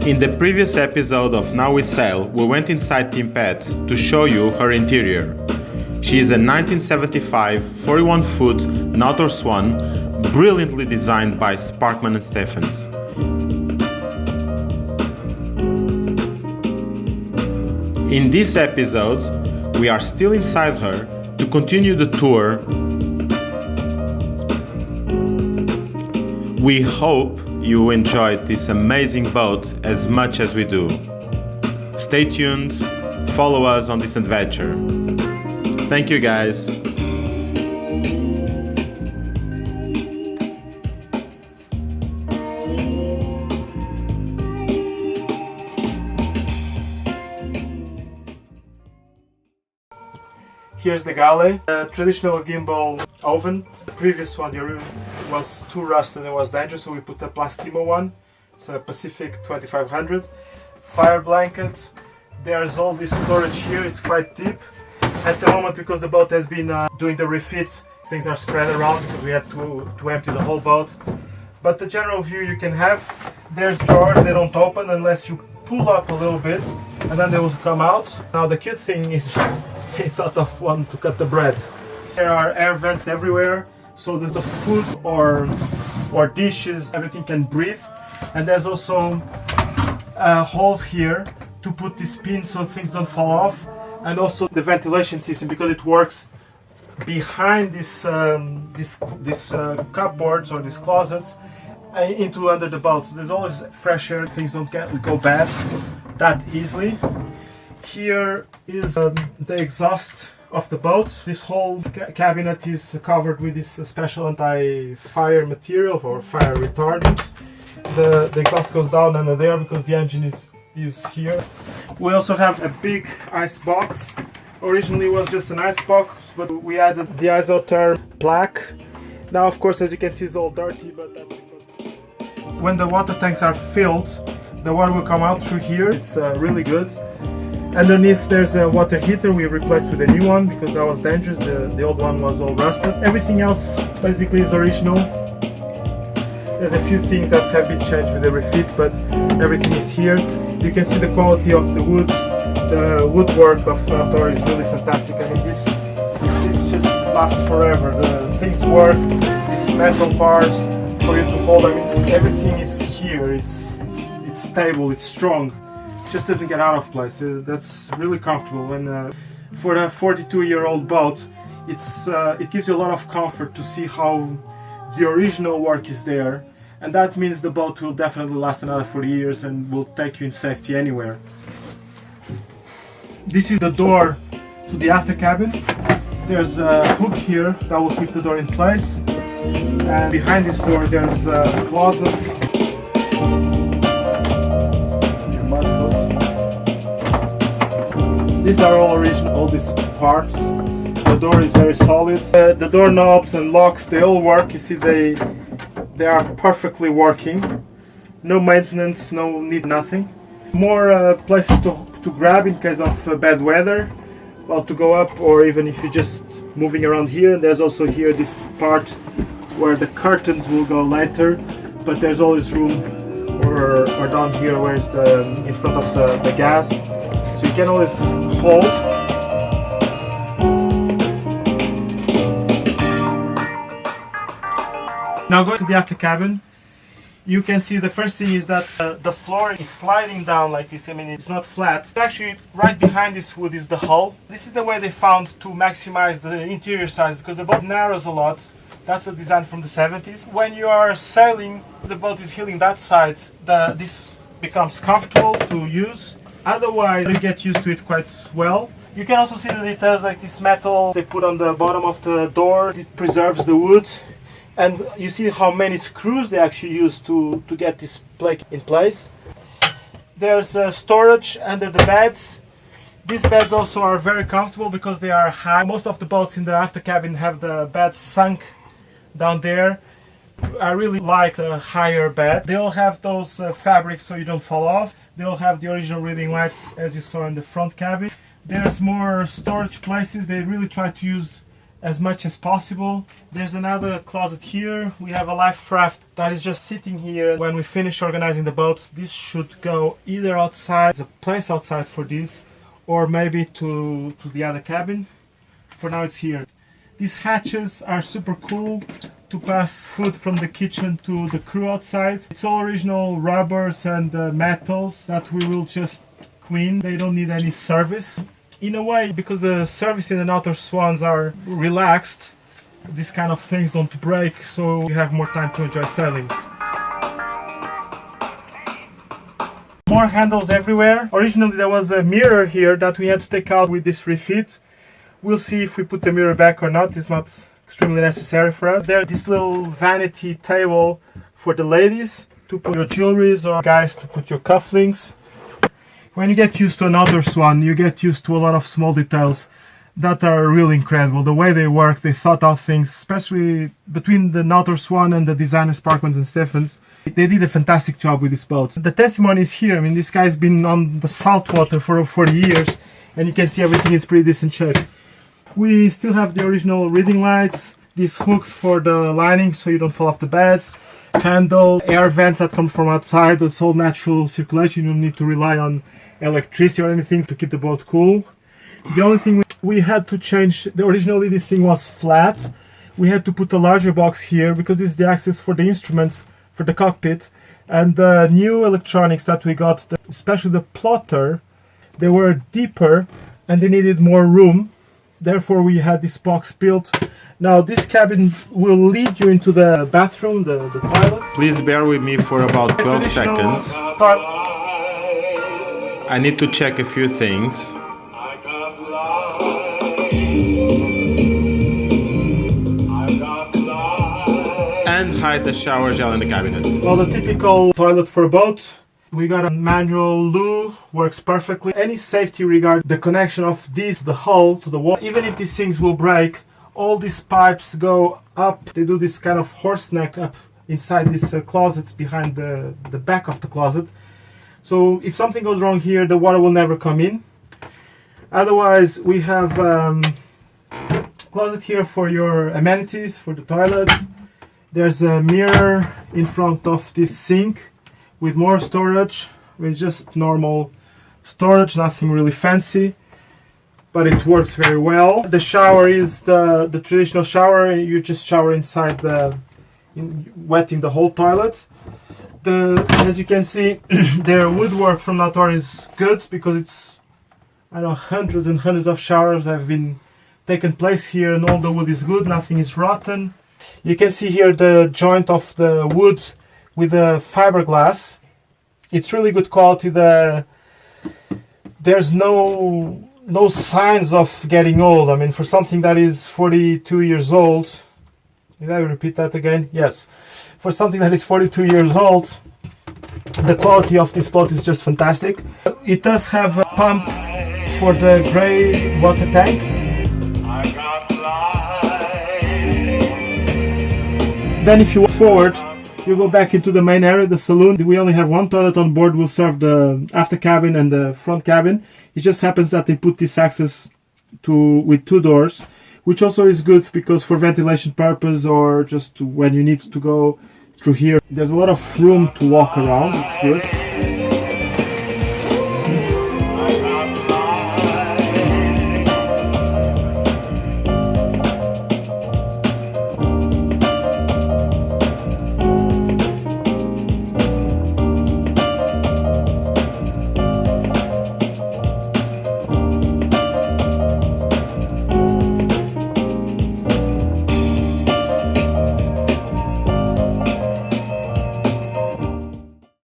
In the previous episode of Now We Sail, we went inside Team Pet to show you her interior. She is a 1975 41-foot Nautor Swan, brilliantly designed by Sparkman and Stephens. In this episode, we are still inside her to continue the tour. We hope you enjoyed this amazing boat as much as we do. Stay tuned, follow us on this adventure. Thank you guys. Here's the galley, a traditional gimbal oven. The previous one was too rusted and it was dangerous, so we put a Plastimo one. It's a Pacific 2500. Fire blanket. There's all this storage here, it's quite deep. At the moment, because the boat has been doing the refit, things are spread around because we had to empty the whole boat. But the general view you can have, there's drawers, they don't open unless you pull up a little bit and then they will come out. Now the cute thing is it's out of one to cut the bread. There are air vents everywhere so that the food or dishes, everything can breathe. And there's also holes here to put these pins so things don't fall off. And also the ventilation system, because it works behind this cupboards or these closets into under the boat. So there's always fresh air, things don't go bad that easily. Here is the exhaust of the boat. This whole cabinet is covered with this special anti-fire material or fire retardant. The exhaust goes down under there because the engine is here. We also have a big ice box. Originally it was just an ice box, but we added the isotherm plaque. Now of course, as you can see, it's all dirty, but that's because when the water tanks are filled, the water will come out through here. It's really good. Underneath there's a water heater we replaced with a new one because that was dangerous. The old one was all rusted. Everything else basically is original. There's a few things that have been changed with the refit, but everything is here. You can see the quality of the wood. The woodwork of Nautor is really fantastic. I mean, this just lasts forever. The things work. These metal bars for you to hold. I mean, everything is here. It's stable. It's strong. Just doesn't get out of place. That's really comfortable, and for a 42-year-old boat, it gives you a lot of comfort to see how the original work is there, and that means the boat will definitely last another 40 years and will take you in safety anywhere. This is the door to the after cabin. There's a hook here that will keep the door in place, and behind this door there's a closet. These are all original, all these parts. The door is very solid. The door knobs and locks, they all work. You see, they are perfectly working. No maintenance, no need, nothing. More places to grab in case of bad weather, well, to go up, or even if you're just moving around here. And there's also here this part where the curtains will go later, but there's always room, or down here where it's in front of the gas. So you can always hold. Now going to the after cabin, you can see the first thing is that the floor is sliding down like this. I mean, it's not flat. It's actually right behind this wood is the hull. This is the way they found to maximize the interior size because the boat narrows a lot. That's a design from the 70s. When you are sailing, the boat is hitting that side. This becomes comfortable to use. Otherwise, you get used to it quite well. You can also see the details like this metal they put on the bottom of the door. It preserves the wood. And you see how many screws they actually use to get this plate in place. There's storage under the beds. These beds also are very comfortable because they are high. Most of the boats in the after cabin have the beds sunk down there. I really like a higher bed. They all have those fabrics so you don't fall off. They all have the original reading lights as you saw in the front cabin. There's more storage places. They really try to use as much as possible. There's another closet here. We have a life raft that is just sitting here. When we finish organizing the boat, this should go either outside, there's a place outside for this, or maybe to the other cabin. For now it's here. These hatches are super cool to pass food from the kitchen to the crew outside. It's all original rubbers and metals that we will just clean. They don't need any service. In a way, because the service in the Nautor Swans are relaxed, these kind of things don't break, so you have more time to enjoy sailing. More handles everywhere. Originally there was a mirror here that we had to take out with this refit. We'll see if we put the mirror back or not. It's not extremely necessary for us. There's this little vanity table for the ladies to put your jewelries, or guys to put your cufflinks. When you get used to a Nautor Swan, you get used to a lot of small details that are really incredible. The way they work, they thought out things, especially between the Nautor Swan and the designers Parkman and Stephens. They did a fantastic job with this boat. The testimony is here. I mean, this guy's been on the saltwater for over 40 years, and you can see everything is pretty decent shape. We still have the original reading lights, these hooks for the lining so you don't fall off the beds, handle, air vents that come from outside. It's all natural circulation. You don't need to rely on electricity or anything to keep the boat cool. The only thing we had to change, originally this thing was flat. We had to put a larger box here because this is the access for the instruments for the cockpit. And the new electronics that we got, especially the plotter, they were deeper and they needed more room. Therefore we had this box built. Now this cabin will lead you into the bathroom, the toilet. Please bear with me for about 12 seconds. I need to check a few things. And hide the shower gel in the cabinet. Well, the typical toilet for a boat. We got a manual loo, works perfectly. Any safety regarding the connection of this, the hull to the wall, even if these things will break, all these pipes go up. They do this kind of horse neck up inside these closets behind the back of the closet. So if something goes wrong here, the water will never come in. Otherwise, we have closet here for your amenities, for the toilet. There's a mirror in front of this sink with more storage, with just normal storage, nothing really fancy, but it works very well. The shower is the traditional shower. You just shower inside wetting the whole toilet. As you can see, their woodwork from Nautor is good because it's, I don't know, hundreds and hundreds of showers have been taken place here, and all the wood is good, nothing is rotten. You can see here the joint of the wood with the fiberglass. It's really good quality. There's no signs of getting old. I mean, for something that is 42 years old, did I repeat that again? Yes. For something that is 42 years old, the quality of this boat is just fantastic. It does have a pump for the grey water tank. Then if you walk forward, you go back into the main area, the saloon. We only have one toilet on board, will serve the after cabin and the front cabin. It just happens that they put this access with two doors, which also is good because for ventilation purpose or just when you need to go through here, there's a lot of room to walk around. It's good.